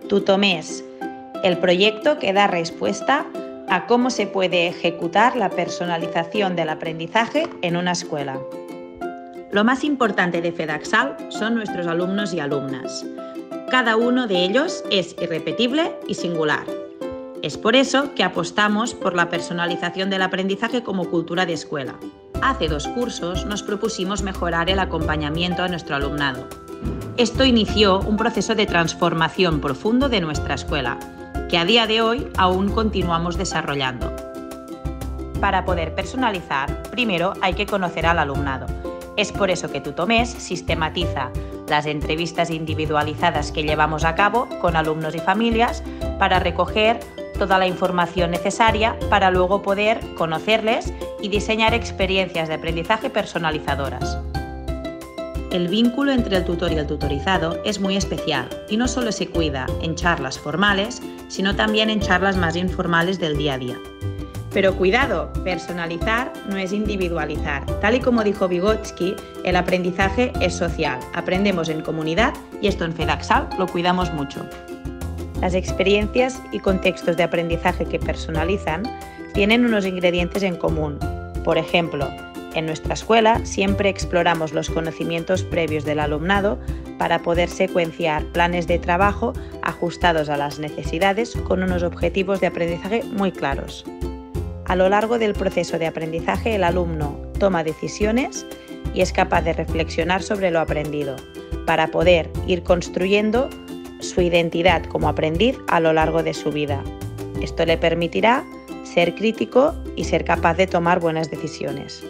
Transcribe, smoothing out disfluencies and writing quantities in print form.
Tutomés, el proyecto que da respuesta a cómo se puede ejecutar la personalización del aprendizaje en una escuela. Lo más importante de FEDAXAL son nuestros alumnos y alumnas. Cada uno de ellos es irrepetible y singular. Es por eso que apostamos por la personalización del aprendizaje como cultura de escuela. Hace 2 cursos nos propusimos mejorar el acompañamiento a nuestro alumnado. Esto inició un proceso de transformación profundo de nuestra escuela, que a día de hoy aún continuamos desarrollando. Para poder personalizar, primero hay que conocer al alumnado. Es por eso que Tutomés sistematiza las entrevistas individualizadas que llevamos a cabo con alumnos y familias para recoger toda la información necesaria para luego poder conocerles y diseñar experiencias de aprendizaje personalizadoras. El vínculo entre el tutor y el tutorizado es muy especial y no solo se cuida en charlas formales, sino también en charlas más informales del día a día. Pero cuidado, personalizar no es individualizar. Tal y como dijo Vygotsky, el aprendizaje es social. Aprendemos en comunidad y esto en FEDAXAL lo cuidamos mucho. Las experiencias y contextos de aprendizaje que personalizan tienen unos ingredientes en común. Por ejemplo, en nuestra escuela siempre exploramos los conocimientos previos del alumnado para poder secuenciar planes de trabajo ajustados a las necesidades con unos objetivos de aprendizaje muy claros. A lo largo del proceso de aprendizaje, el alumno toma decisiones y es capaz de reflexionar sobre lo aprendido para poder ir construyendo su identidad como aprendiz a lo largo de su vida. Esto le permitirá ser crítico y ser capaz de tomar buenas decisiones.